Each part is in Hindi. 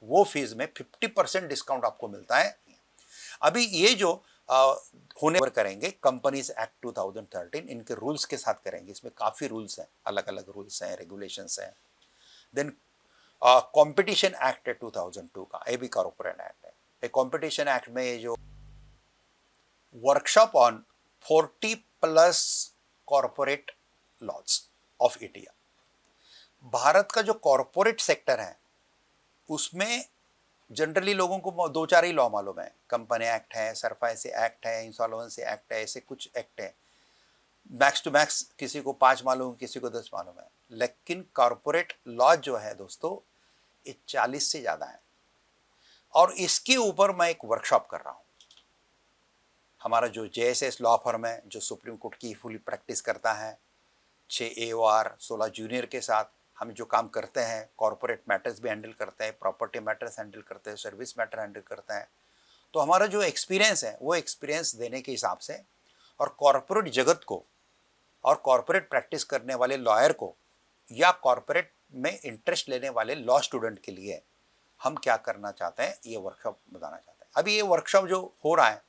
वो फीस में 50% डिस्काउंट आपको मिलता है। अभी ये जो होने पर करेंगे कंपनीज एक्ट 2013 इनके रूल्स के साथ करेंगे। इसमें काफी रूल्स हैं, अलग अलग रूल्स हैं, रेगुलेशंस हैं। देन कंपटीशन एक्ट है 2002 का, ये भी कॉर्पोरेट एक्ट है। कंपटीशन एक्ट में ये जो workshop on 40 plus corporate laws of India, Bharat का जो कॉर्पोरेट सेक्टर है उसमें जनरली लोगों को दो चार ही लॉ मालूम है। कंपनी एक्ट है, सरफासी एक्ट है, इंसॉल्वेंसी एक्ट है, ऐसे कुछ एक्ट है। मैक्स टू मैक्स किसी को 5 मालूम, किसी को 10 मालूम है। लेकिन कॉर्पोरेट लॉ जो है दोस्तों, ये 40 से ज्यादा है। और इसके ऊपर मैं एक वर्कशॉप कर रहा हूं। हमारा जो JSS लॉ फर्म है, जो सुप्रीम कोर्ट की फुली प्रैक्टिस करता है, 6 AOR 16 जूनियर के साथ हम जो काम करते हैं, कॉर्पोरेट मैटर्स भी हैंडल करते हैं, प्रॉपर्टी मैटर्स हैंडल करते हैं, सर्विस मैटर हैंडल करते हैं। तो हमारा जो एक्सपीरियंस है वो एक्सपीरियंस देने के हिसाब से और कॉर्पोरेट जगत को और कॉर्पोरेट प्रैक्टिस करने वाले लॉयर को या कॉर्पोरेट में इंटरेस्ट लेने वाले लॉ स्टूडेंट के लिए हम क्या करना चाहते हैं, ये वर्कशॉप बताना चाहते हैं। अभी ये वर्कशॉप जो हो रहा है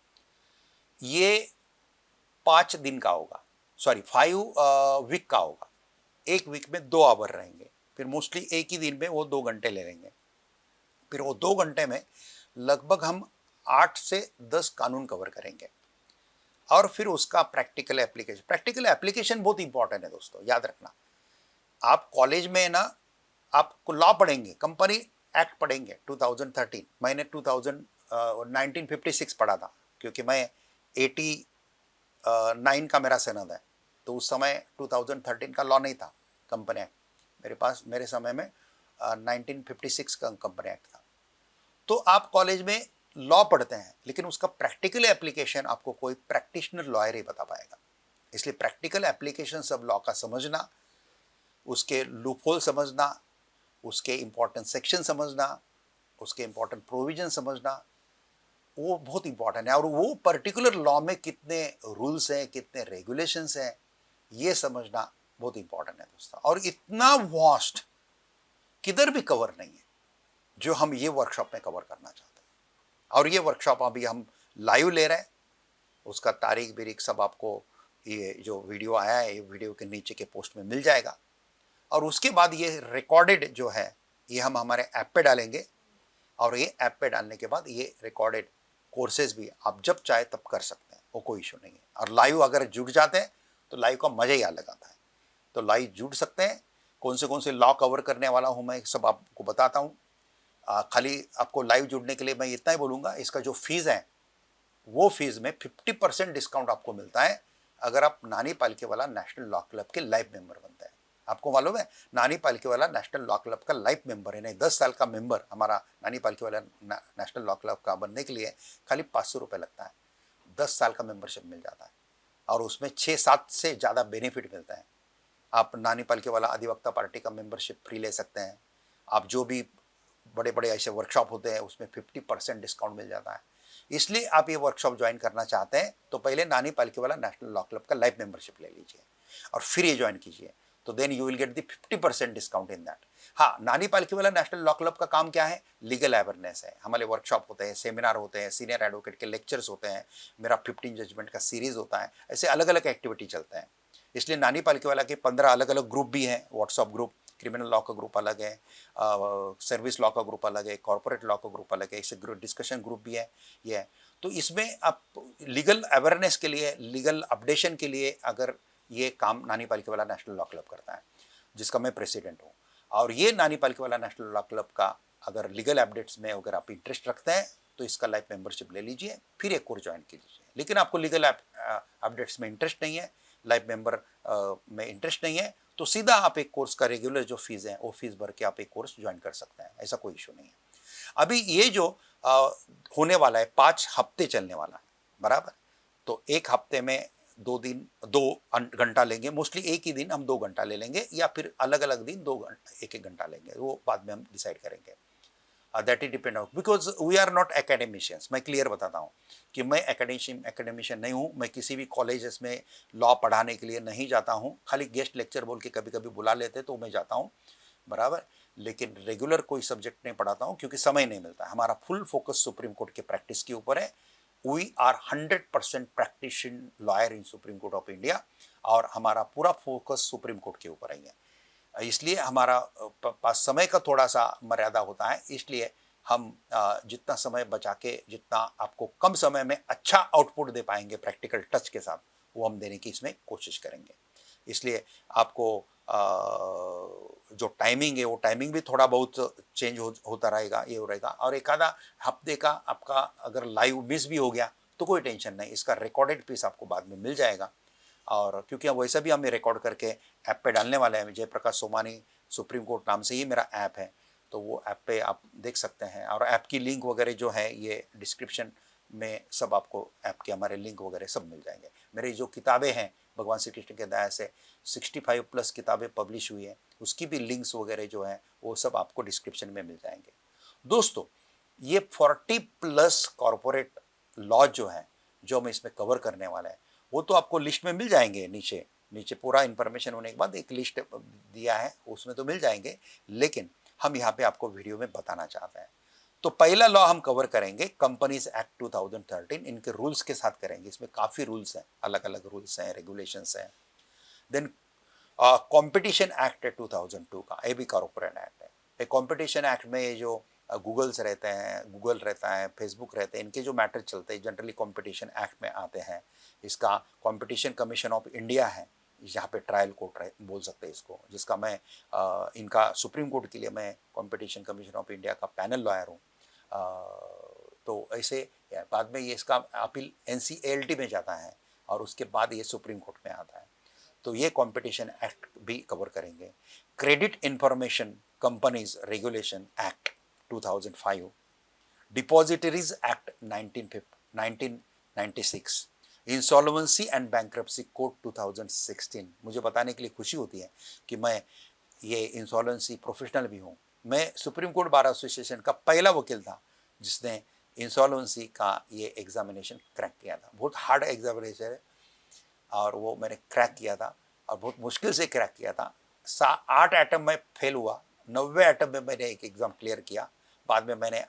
ये 5 दिन का होगा, सॉरी 5 वीक का होगा। एक वीक में 2 आवर रहेंगे, फिर मोस्टली एक ही दिन में वो 2 घंटे ले लेंगे। फिर वो 2 घंटे में लगभग हम 8 से 10 कानून कवर करेंगे और फिर उसका प्रैक्टिकल एप्लीकेशन बहुत इंपॉर्टेंट है दोस्तों, याद रखना। आप कॉलेज में ना आपको लॉ पढ़ेंगे, कंपनी एक्ट पढ़ेंगे 2013, मैंने 1956 पढ़ा था क्योंकि मैं 89 का मेरा सनद है। तो उस समय 2013 का लॉ नहीं था कंपनी एक्ट मेरे पास, मेरे समय में 1956 का कंपनी एक्ट था। तो आप कॉलेज में लॉ पढ़ते हैं लेकिन उसका प्रैक्टिकल एप्लीकेशन आपको कोई प्रैक्टिशनर लॉयर ही बता पाएगा। इसलिए प्रैक्टिकल एप्लीकेशन सब लॉ का समझना, उसके लूपहोल समझना, उसके इंपॉर्टेंट सेक्शन समझना, उसके इंपॉर्टेंट प्रोविजन समझना, वो बहुत इंपॉर्टेंट है। और वो पर्टिकुलर लॉ में कितने रूल्स हैं, कितने रेगुलेशंस हैं, ये समझना बहुत इंपॉर्टेंट है दोस्तों। और इतना वास्ट किधर भी कवर नहीं है जो हम ये वर्कशॉप में कवर करना चाहते हैं। और ये वर्कशॉप अभी हम लाइव ले रहे हैं, उसका तारीख बिरीख सब आपको ये जो वीडियो आया है ये वीडियो के नीचे के पोस्ट में मिल जाएगा। और उसके बाद ये रिकॉर्डेड जो है ये हम हमारे ऐप पे डालेंगे और ये ऐप पे डालने के बाद ये रिकॉर्डेड कोर्सेज भी आप जब चाहे तब कर सकते हैं, वो कोई इशू नहीं है। और लाइव अगर जुड़ जाते हैं तो लाइव का मजा ही अलग आता है। तो लाइव जुड़ सकते हैं। कौन से लॉ कवर करने वाला हूं मैं सब आपको बताता हूं। खाली आपको लाइव जुड़ने के लिए मैं इतना ही बोलूंगा, इसका जो फीस है वो फीस में 50% डिस्काउंट आपको मिलता है अगर आप नानी पालकीवाला नेशनल लॉ क्लब के लाइव मेंबर बनते हैं। आपको मालूम है नानी पालकीवाला नेशनल लॉ क्लब का लाइव मेंबर है नहीं 10 साल का मेंबर हमारा नानी पालकीवाला नेशनल लॉ क्लब का बनने के लिए खाली 500 रुपये लगता है। 10 साल का मेंबरशिप मिल जाता है और उसमें 6-7 से ज़्यादा बेनिफिट मिलता है। आप नानी पालकीवाला अधिवक्ता पार्टी का मेंबरशिप फ्री ले सकते हैं। आप जो भी बड़े बड़े ऐसे वर्कशॉप होते हैं उसमें 50% डिस्काउंट मिल जाता है। इसलिए आप ये वर्कशॉप ज्वाइन करना चाहते हैं तो पहले Nani Palkhivala national law club का लाइव मेंबरशिप ले लीजिए और फिर ये ज्वाइन कीजिए। तो then you will get the 50% discount in that. हाँ, Nani Palkhivala national law club का काम क्या है? लीगल अवेयरनेस है। हमारे वर्कशॉप होते हैं, सेमिनार होते हैं, सीनियर एडवोकेट के लेक्चर्स होते हैं, मेरा 15 जजमेंट का सीरीज होता है, ऐसे अलग अलग एक्टिविटी चलते हैं। इसलिए नानी पालकीवाला के 15 अलग अलग ग्रुप भी हैं। व्हाट्सअप ग्रुप, क्रिमिनल लॉ का ग्रुप अलग है, सर्विस लॉ का ग्रुप अलग है, कॉर्पोरेट लॉ का ग्रुप अलग है, इसे डिस्कशन ग्रुप भी है ये है। तो इसमें आप लीगल अवेयरनेस के लिए, लीगल अपडेशन के लिए अगर ये काम नानी पालकीवाला नेशनल लॉ क्लब करता है जिसका मैं प्रेसिडेंट हूँ। और ये नानी पालकीवाला नेशनल लॉ क्लब का अगर लीगल अपडेट्स में अगर आप इंटरेस्ट रखते हैं तो इसका लाइफ मेंबरशिप ले लीजिए, फिर एक कोर्स ज्वाइन कीजिए। लेकिन आपको लीगल अपडेट्स में इंटरेस्ट नहीं है, लाइफ मेंबर में इंटरेस्ट नहीं है, तो सीधा आप एक कोर्स का रेगुलर जो फीस है वो फीस भर के आप एक कोर्स ज्वाइन कर सकते हैं, ऐसा कोई इशू नहीं है। अभी ये जो होने वाला है 5 हफ्ते चलने वाला है, बराबर। तो एक हफ्ते में 2 दिन 2 घंटा लेंगे, मोस्टली एक ही दिन हम 2 घंटा ले लेंगे या फिर अलग अलग दिन 2 घंटा 1-1 घंटा लेंगे, वो बाद में हम डिसाइड करेंगे। That is depend on because we are not academicians. मैं क्लियर बताता हूँ कि मैं एकेडमिशियन नहीं हूँ। मैं किसी भी कॉलेजेस में लॉ पढ़ाने के लिए नहीं जाता हूँ। खाली गेस्ट लेक्चर बोल के कभी कभी बुला लेते तो मैं जाता हूँ, बराबर। लेकिन रेगुलर कोई सब्जेक्ट नहीं पढ़ाता हूँ क्योंकि समय नहीं मिलता। हमारा फुल फोकस सुप्रीम कोर्ट के प्रैक्टिस के ऊपर है। We are 100% practitioner lawyer in Supreme Court of India और हमारा पूरा फोकस सुप्रीम कोर्ट के ऊपर ही है। इसलिए हमारा पास समय का थोड़ा सा मर्यादा होता है, इसलिए हम जितना समय बचा के जितना आपको कम समय में अच्छा आउटपुट दे पाएंगे प्रैक्टिकल टच के साथ, वो हम देने की इसमें कोशिश करेंगे। इसलिए आपको जो टाइमिंग है वो टाइमिंग भी थोड़ा बहुत चेंज होता रहेगा, ये हो रहेगा। और एक आधा हफ्ते का आपका अगर लाइव मिस भी हो गया तो कोई टेंशन नहीं, इसका रिकॉर्डेड पीस आपको बाद में मिल जाएगा। और क्योंकि अब वैसे भी हम रिकॉर्ड करके ऐप पे डालने वाले हैं, जयप्रकाश सोमानी सुप्रीम कोर्ट नाम से ही मेरा ऐप है, तो वो ऐप पे आप देख सकते हैं। और ऐप की लिंक वगैरह जो है ये डिस्क्रिप्शन में सब आपको ऐप के हमारे लिंक वगैरह सब मिल जाएंगे। मेरी जो किताबें हैं भगवान श्री कृष्ण के दया से 65+ किताबें पब्लिश हुई हैं, उसकी भी लिंक्स वगैरह जो है वो सब आपको डिस्क्रिप्शन में मिल जाएंगे। दोस्तों, ये 40+ कॉरपोरेट लॉ जो है जो हम इसमें कवर करने वाले हैं वो तो आपको लिस्ट में मिल जाएंगे। नीचे नीचे पूरा इंफॉर्मेशन होने के बाद एक लिस्ट दिया है, उसमें तो मिल जाएंगे, लेकिन हम यहाँ पे आपको वीडियो में बताना चाहते हैं। तो पहला लॉ हम कवर करेंगे कंपनीज एक्ट 2013, इनके रूल्स के साथ करेंगे। इसमें काफी रूल्स हैं, अलग अलग रूल्स हैं, रेगुलेशंस हैं। देन कंपटीशन एक्ट है 2002 का, ये भी कॉर्पोरेट एक्ट है। ये कंपटीशन एक्ट में ये जो गूगल्स रहते हैं, गूगल रहता है, फेसबुक रहते हैं, इनके जो मैटर चलते हैं जनरली कंपटीशन एक्ट में आते हैं। इसका कंपटीशन कमीशन ऑफ इंडिया है, यहाँ पे ट्रायल कोर्ट बोल सकते हैं इसको, जिसका मैं इनका सुप्रीम कोर्ट के लिए मैं कंपटीशन कमीशन ऑफ इंडिया का पैनल लॉयर हूँ। तो ऐसे बाद में ये इसका अपील NCLT में जाता है और उसके बाद ये सुप्रीम कोर्ट में आता है। तो ये कंपटीशन एक्ट भी कवर करेंगे। Credit information companies regulation act 2005, depositories act 1996, insolvency and bankruptcy code 2016। मुझे बताने के लिए खुशी होती है कि मैं ये इंसॉल्वेंसी प्रोफेशनल भी हूँ। मैं सुप्रीम कोर्ट बार एसोसिएशन का पहला वकील था जिसने इंसॉल्वेंसी का ये एग्जामिनेशन क्रैक किया था। बहुत हार्ड एग्जामिनेशन है और वो मैंने क्रैक किया था और बहुत मुश्किल से क्रैक किया था। 8 एटम में फेल हुआ, 90 एटम में मैंने एक एग्ज़ाम क्लियर किया। बाद में मैंने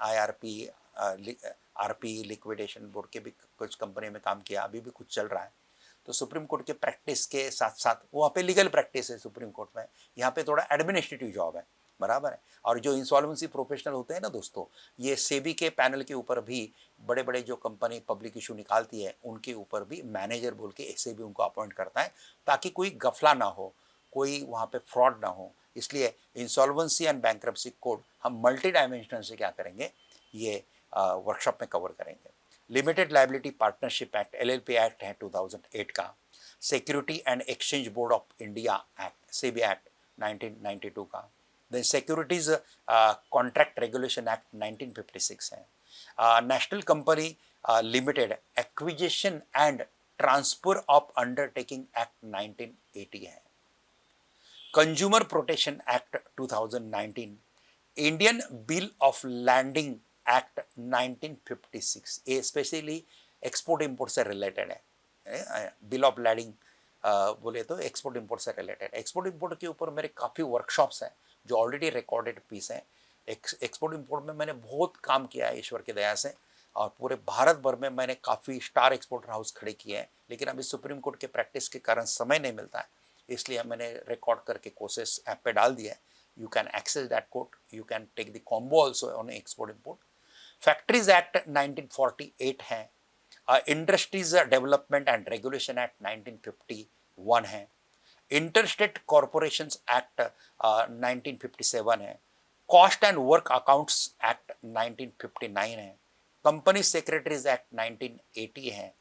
आरपी लिक्विडेशन बोर्ड के भी कुछ कंपनी में काम किया, अभी भी कुछ चल रहा है। तो सुप्रीम कोर्ट के प्रैक्टिस के साथ साथ वहाँ पे लीगल प्रैक्टिस है सुप्रीम कोर्ट में, यहाँ पे थोड़ा एडमिनिस्ट्रेटिव जॉब है, बराबर है। और जो इंसॉल्वेंसी प्रोफेशनल होते हैं ना दोस्तों, ये सेबी के पैनल के ऊपर भी बड़े बड़े जो कंपनी पब्लिक इशू निकालती है उनके ऊपर भी मैनेजर बोल के ऐसे भी उनको अपॉइंट करता है, ताकि कोई गफला ना हो, कोई वहाँ पे फ्रॉड ना हो। इसलिए इंसॉल्वेंसी एंड बैंक्रप्सी कोड हम मल्टी डायमेंशनल से क्या करेंगे, ये वर्कशॉप में कवर करेंगे। Limited liability partnership act LLP act है 2008 का। Security and exchange board of India act SEBI act 1992 का। Then securities contract regulation act 1956 है। National company limited acquisition and transfer of undertaking act 1980 है। Consumer protection act 2019, Indian bill of landing act 1956, ये स्पेशली एक्सपोर्ट इंपोर्ट से रिलेटेड है। बिल ऑफ लैंडिंग बोले तो एक्सपोर्ट इंपोर्ट से रिलेटेड। एक्सपोर्ट इंपोर्ट के ऊपर मेरे काफ़ी वर्कशॉप्स हैं जो ऑलरेडी रिकॉर्डेड पीस हैं। एक्सपोर्ट इंपोर्ट में मैंने बहुत काम किया है ईश्वर की दया से, और पूरे भारत भर में मैंने काफ़ी स्टार एक्सपोर्टर हाउस खड़े किए हैं, लेकिन अभी सुप्रीम कोर्ट के प्रैक्टिस के कारण समय नहीं मिलता है, इसलिए मैंने रिकॉर्ड करके कोर्सेस ऐप पे डाल दिया है। You can access that code, you can take the combo also on export import. Factories act 1948 है। Industries development and regulation act 1951 है। इंटरस्टेट कॉरपोरेशंस एक्ट 1957 है। Cost and work accounts act 1959 है। कंपनी सेक्रेटरीज एक्ट 1980 है।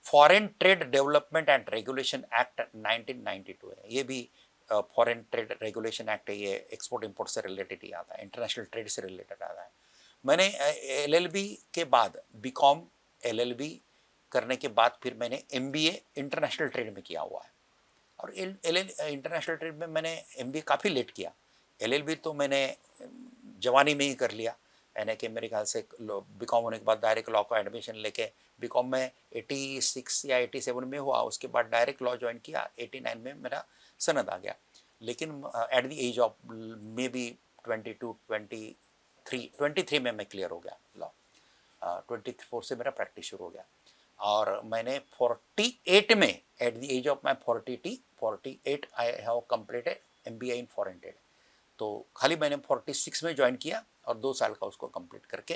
Foreign trade development and regulation act 1992 है। ये भी फॉरेन ट्रेड रेगुलेशन एक्ट है, ये एक्सपोर्ट इंपोर्ट से रिलेटेड ही आता है, इंटरनेशनल ट्रेड से रिलेटेड आता है। मैंने LLB के बाद BCom LLB करने के बाद फिर मैंने MBA इंटरनेशनल ट्रेड में किया हुआ है। और इंटरनेशनल ट्रेड में मैंने MBA काफ़ी लेट किया। LLB तो मैंने जवानी में ही कर लिया, यानी कि मेरे ख्याल से BCom होने के बाद डायरेक्ट लॉ का एडमिशन लेके BCom में 86 या 87 में हुआ, उसके बाद डायरेक्ट लॉ ज्वाइन किया, 89 में मेरा सनद आ गया। लेकिन at the age of maybe 23 में मैं क्लियर हो गया लॉ, 24 से मेरा प्रैक्टिस शुरू हो गया। और मैंने 48 में at the age of my 48 I have completed MBA in foreign trade. तो खाली मैंने 46 में ज्वाइन किया और 2 साल का उसको कंप्लीट करके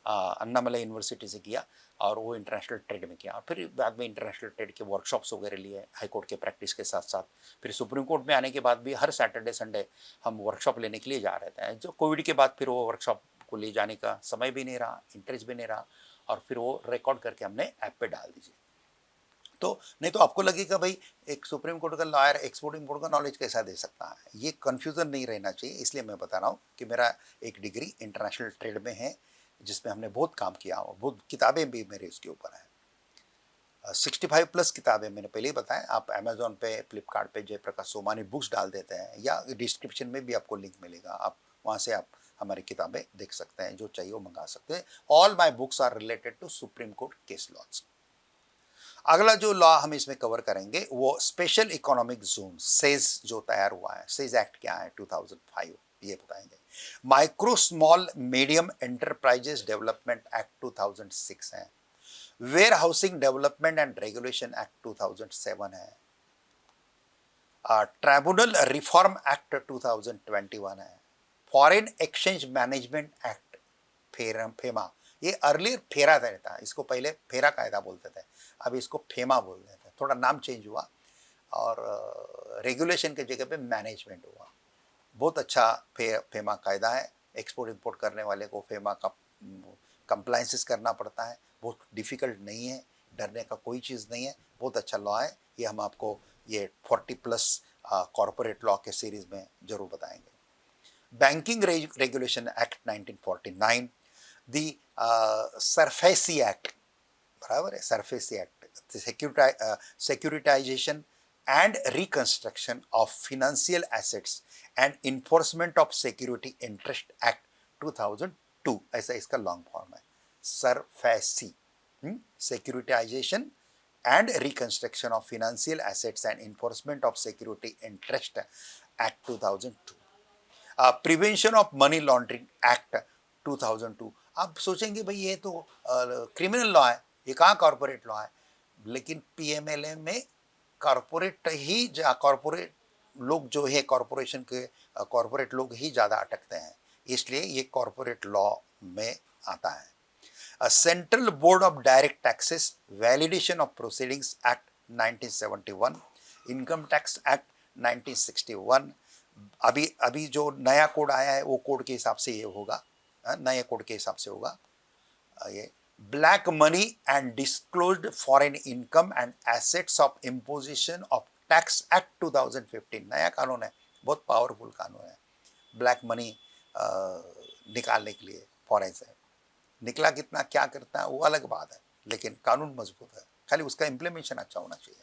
अन्नामलाई यूनिवर्सिटी से किया और वो इंटरनेशनल ट्रेड में किया। फिर बाद में इंटरनेशनल ट्रेड के वर्कशॉप्स वगैरह लिए हाई कोर्ट के प्रैक्टिस के साथ साथ। फिर सुप्रीम कोर्ट में आने के बाद भी हर सैटरडे संडे हम वर्कशॉप लेने के लिए जा रहे थे। जो कोविड के बाद फिर वो वर्कशॉप को ले जाने का समय भी नहीं रहा, इंटरेस्ट भी नहीं रहा, और फिर वो रिकॉर्ड करके हमने ऐप पे डाल दीजिए। तो नहीं तो आपको लगेगा भाई एक सुप्रीम कोर्ट का लॉयर एक्सपोर्ट इंपोर्ट का नॉलेज कैसा दे सकता है, ये कन्फ्यूजन नहीं रहना चाहिए। इसलिए मैं बता रहा हूँ कि मेरा एक डिग्री इंटरनेशनल ट्रेड में है, जिसमें हमने बहुत काम किया हो, बहुत किताबें भी मेरे उसके ऊपर हैं। 65+ किताबें मैंने पहले ही बताया। आप अमेजोन पे, फ्लिपकार्ट पे जयप्रकाश सोमानी बुक्स डाल देते हैं, या डिस्क्रिप्शन में भी आपको लिंक मिलेगा, आप वहाँ से आप हमारी किताबें देख सकते हैं, जो चाहिए वो मंगा सकते हैं। All my books are related to supreme court case laws. अगला जो लॉ हम इसमें कवर करेंगे वो स्पेशल इकोनॉमिक जोन सेज जो तैयार हुआ है। सेज एक्ट क्या है 2005, ये बताएंगे। Micro small medium enterprises development act 2006 है। Warehousing development and regulation act 2007 है। ट्राइब्यूनल रिफॉर्म एक्ट 2021 है। Foreign exchange management act FEMA, ये अर्लियर फेरा रहता है, इसको पहले फेरा कायदा बोलते थे, अब इसको फेमा बोलते थे, थोड़ा नाम चेंज हुआ और रेगुलेशन के जगह पे मैनेजमेंट हुआ। बहुत अच्छा फेमा कायदा है। एक्सपोर्ट इंपोर्ट करने वाले को फेमा का कंप्लायंसेस करना पड़ता है, बहुत डिफिकल्ट नहीं है, डरने का कोई चीज़ नहीं है, बहुत अच्छा लॉ है। ये हम आपको ये 40+ कॉरपोरेट लॉ के सीरीज में जरूर बताएंगे। Banking regulation act 1949, the SARFAESI act, बराबर है, SARFAESI act, securitisation and reconstruction of financial assets and enforcement of security interest act 2002, ऐसा इसका लॉन्ग फॉर्म है, SARFAESI, securitisation and reconstruction of financial assets and enforcement of security interest act 2002, prevention of money laundering act 2002। आप सोचेंगे भाई ये तो क्रिमिनल लॉ है, ये कहाँ कॉर्पोरेट लॉ है, लेकिन PMLA में कॉर्पोरेट ही, कॉर्पोरेट लोग जो है, कॉर्पोरेशन के कॉर्पोरेट लोग ही ज़्यादा अटकते हैं, इसलिए ये कॉर्पोरेट लॉ में आता है। Central board of direct taxes validation of proceedings act 1971, income tax act 1961, अभी जो नया कोड आया है वो कोड के हिसाब से ये होगा, नए कोड के हिसाब से होगा ये। Black money and disclosed foreign income and assets of imposition of tax act 2015, नया कानून है, बहुत पावरफुल कानून है। ब्लैक मनी निकालने के लिए फॉरेन से, निकला कितना क्या करता है वो अलग बात है, लेकिन कानून मजबूत है, खाली उसका इम्प्लीमेंटेशन अच्छा होना चाहिए।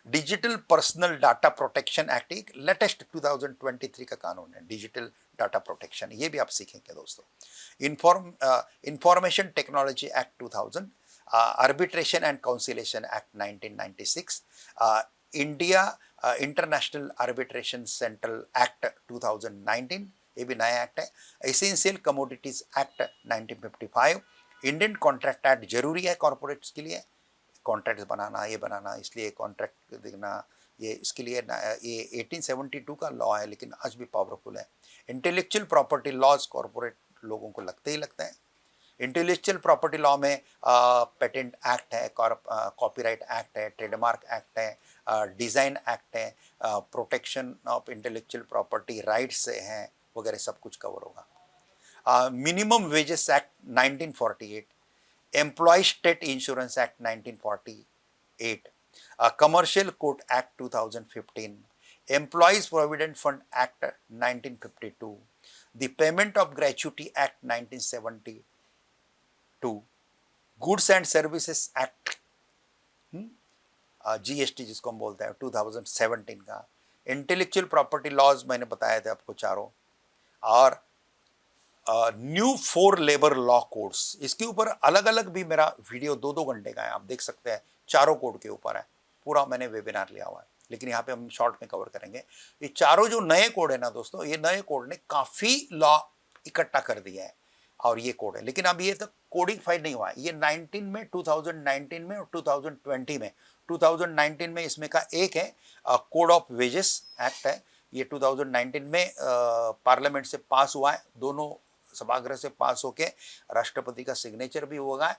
Digital personal data protection act एक लेटेस्ट 2023 का कानून है, डिजिटल डाटा प्रोटेक्शन, ये भी आप सीखेंगे दोस्तों। Information technology act 2000, arbitration and conciliation act 1996, India international arbitration central act 2019, ये भी नया एक्ट है। Essential commodities act 1955, Indian contract act जरूरी है कॉर्पोरेट्स के लिए, कॉन्ट्रैक्ट बनाना, ये बनाना, इसलिए कॉन्ट्रैक्ट देना, ये इसके लिए ये 1872 का लॉ है, लेकिन आज भी पावरफुल है। इंटेलेक्चुअल प्रॉपर्टी लॉज कॉर्पोरेट लोगों को लगते ही लगते हैं। इंटेलेक्चुअल प्रॉपर्टी लॉ में पेटेंट एक्ट है, कॉपीराइट एक्ट है, ट्रेडमार्क एक्ट है, डिज़ाइन एक्ट है, protection of intellectual property rights हैं, वगैरह सब कुछ कवर होगा। Minimum wages act 1948, employ state insurance act 1948, commercial court act 2015, employees provident fund act 1952, the payment of gratuity act 1972, goods and services act, GST जिसको हम बोलते हैं, 2017 का। इंटेलेक्चुअल प्रॉपर्टी लॉज मैंने बताया था आपको चारों, और न्यू 4 लेबर लॉ कोड्स, इसके ऊपर अलग अलग भी मेरा वीडियो 2-2 घंटे का है, आप देख सकते हैं, चारों कोड के ऊपर है, पूरा मैंने वेबिनार लिया हुआ है। लेकिन यहाँ पे हम शॉर्ट में कवर करेंगे। ये चारों जो नए कोड है ना दोस्तों, ये नए कोड ने काफ़ी लॉ इकट्ठा कर दिया है और ये कोड है, लेकिन अब ये तक कोडिफाइड नहीं हुआ है। ये 19 में 2019 में और 2020 में 2019 में इसमें का एक है कोड ऑफ वेजेस एक्ट है। ये 2019 में पार्लियामेंट से पास हुआ है, दोनों सभागृह से पास होके राष्ट्रपति का सिग्नेचर भी हुआ है,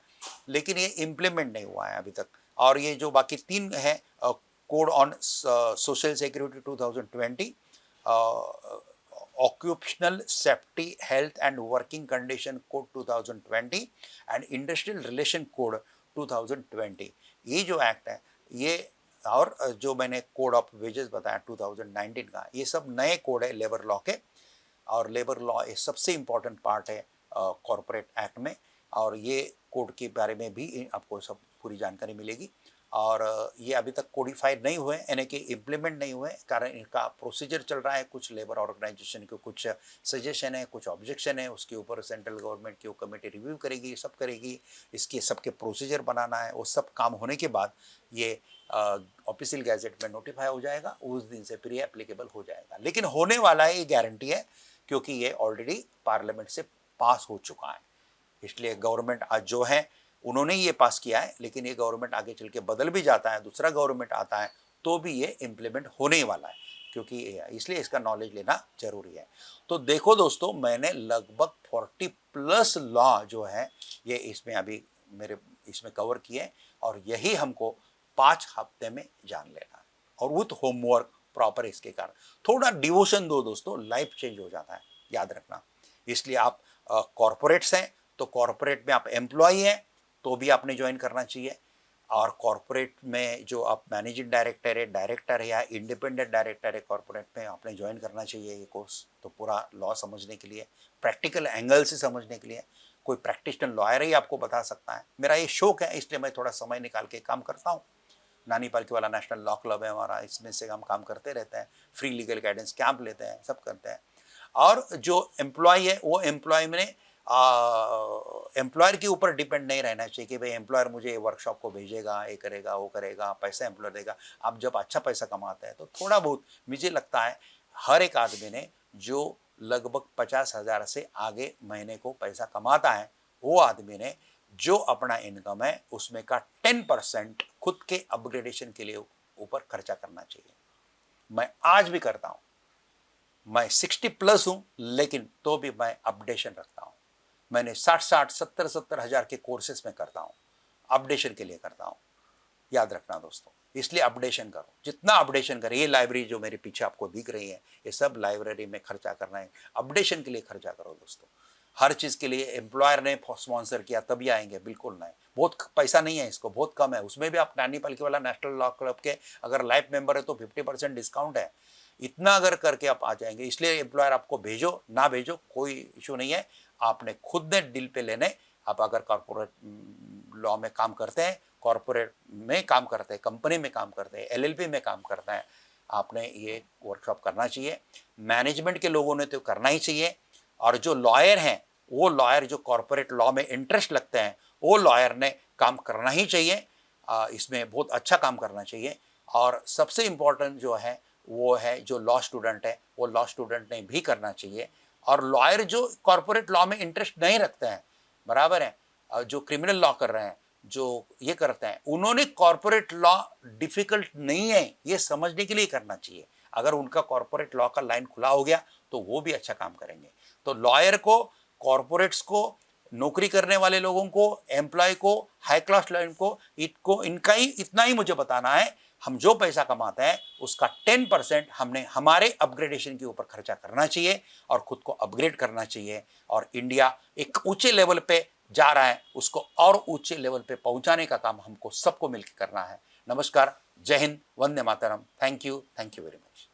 लेकिन ये इम्प्लीमेंट नहीं हुआ है अभी तक। और ये जो बाकी तीन है code on social security 2020, occupational safety health and working condition code 2020 and industrial relation code 2020। ये जो एक्ट है ये, और जो मैंने कोड ऑफ वेजेस बताया 2019 का, ये सब नए कोड है लेबर लॉ के। और लेबर लॉ ये सबसे इम्पॉर्टेंट पार्ट है कॉरपोरेट एक्ट में, और ये कोड के बारे में भी आपको सब पूरी जानकारी मिलेगी। और ये अभी तक कोडिफाइड नहीं हुए, यानी कि इम्प्लीमेंट नहीं हुए, कारण इनका प्रोसीजर चल रहा है। कुछ लेबर ऑर्गेनाइजेशन के कुछ सजेशन है, कुछ ऑब्जेक्शन है, उसके ऊपर सेंट्रल गवर्नमेंट की वो कमेटी रिव्यू करेगी, सब करेगी, इसके सबके प्रोसीजर बनाना है। वो सब काम होने के बाद ये ऑफिशियल गैजेट में नोटिफाई हो जाएगा, उस दिन से प्री एप्लीकेबल हो जाएगा। लेकिन होने वाला है, ये गारंटी है, क्योंकि ये ऑलरेडी पार्लियामेंट से पास हो चुका है। इसलिए गवर्नमेंट आज जो है उन्होंने ये पास किया है, लेकिन ये गवर्नमेंट आगे चल के बदल भी जाता है, दूसरा गवर्नमेंट आता है, तो भी ये इम्प्लीमेंट होने वाला है, क्योंकि इसलिए इसका नॉलेज लेना जरूरी है। तो देखो दोस्तों, मैंने लगभग 40+ लॉ जो है ये इसमें अभी मेरे इसमें कवर किए, और यही हमको 5 हफ्ते में जान लेना है, और विथ होमवर्क प्रॉपर। इसके कारण थोड़ा डिवोशन दो दोस्तों, लाइफ चेंज हो जाता है, याद रखना। इसलिए आप कॉरपोरेट्स हैं तो कॉरपोरेट में आप एम्प्लॉय हैं तो भी आपने ज्वाइन करना चाहिए, और कॉरपोरेट में जो आप मैनेजिंग डायरेक्टर है या इंडिपेंडेंट डायरेक्टर है कॉरपोरेट में, आपने ज्वाइन करना चाहिए ये कोर्स। तो पूरा लॉ समझने के लिए, प्रैक्टिकल एंगल से समझने के लिए, कोई प्रैक्टिशनर लॉयर ही आपको बता सकता है। मेरा ये शौक है, इसलिए मैं थोड़ा समय निकाल के काम करता हूँ। नानी पालकी वाला नेशनल लॉ क्लब है हमारा, इसमें से हम काम करते रहते हैं, फ्री लीगल गाइडेंस कैंप लेते हैं, सब करते हैं। और जो एम्प्लॉय है वो एम्प्लॉय में एम्प्लॉयर के ऊपर डिपेंड नहीं रहना चाहिए कि भाई एम्प्लॉयर मुझे वर्कशॉप को भेजेगा, ये करेगा, वो करेगा, पैसा एम्प्लॉयर देगा। आप जब अच्छा पैसा कमाते हैं तो थोड़ा बहुत, मुझे लगता है हर एक आदमी ने जो लगभग 50,000 से आगे महीने को पैसा कमाता है, वो आदमी ने जो अपना इनकम है उसमें का 10% खुद के अपग्रेडेशन के लिए ऊपर खर्चा करना चाहिए। मैं आज भी करता हूं, मैं 60+ हूं, लेकिन तो भी मैं अपडेशन रखता हूं। मैंने 60-60, 70-70 हजार के कोर्सेस में करता हूं, अपडेशन के लिए करता हूं। याद रखना दोस्तों, इसलिए अपडेशन करो, जितना अपडेशन करें। ये लाइब्रेरी जो मेरे पीछे आपको दिख रही है, ये सब लाइब्रेरी में खर्चा करना है, अपडेशन के लिए खर्चा करो दोस्तों। हर चीज के लिए एम्प्लॉयर ने स्पॉन्सर किया तभी आएंगे, बिल्कुल नहीं। बहुत पैसा नहीं है इसको, बहुत कम है। उसमें भी आप नानी पालकी वाला नेशनल लॉ क्लब के अगर लाइफ मेंबर है तो 50% डिस्काउंट है। इतना अगर करके आप आ जाएंगे, इसलिए एम्प्लॉयर आपको भेजो ना भेजो कोई इशू नहीं है, आपने खुद ने डील पे लेने। आप अगर कॉर्पोरेट लॉ में काम करते हैं, कॉर्पोरेट में काम करते हैं, कंपनी में काम करते हैं, एलएलपी में काम करते हैं, आपने ये वर्कशॉप करना चाहिए। मैनेजमेंट के लोगों ने तो करना ही चाहिए, और जो लॉयर हैं, वो लॉयर जो कॉर्पोरेट लॉ में इंटरेस्ट लगते हैं, वो लॉयर ने काम करना ही चाहिए। इसमें बहुत अच्छा काम करना चाहिए। और सबसे इम्पोर्टेंट जो है वो है जो लॉ स्टूडेंट है, वो लॉ स्टूडेंट ने भी करना चाहिए। और लॉयर जो कॉर्पोरेट लॉ में इंटरेस्ट नहीं रखते हैं, बराबर है, जो क्रिमिनल लॉ कर रहे हैं, जो ये करते हैं, उन्होंने कॉर्पोरेट लॉ डिफिकल्ट नहीं है ये समझने के लिए करना चाहिए। अगर उनका कॉर्पोरेट लॉ का लाइन खुला हो गया तो वो भी अच्छा काम करेंगे। तो लॉयर को, कॉर्पोरेट्स को, नौकरी करने वाले लोगों को, एम्प्लॉय को, हाई क्लास लाइन को इनका ही इतना ही मुझे बताना है, हम जो पैसा कमाते हैं उसका 10% हमने हमारे अपग्रेडेशन के ऊपर खर्चा करना चाहिए और खुद को अपग्रेड करना चाहिए। और इंडिया एक ऊंचे लेवल पे जा रहा है, उसको और ऊंचे लेवल पे पहुंचाने का काम हमको सबको मिलकर करना है। नमस्कार, जय हिंद, वंदे मातरम। Thank you very much.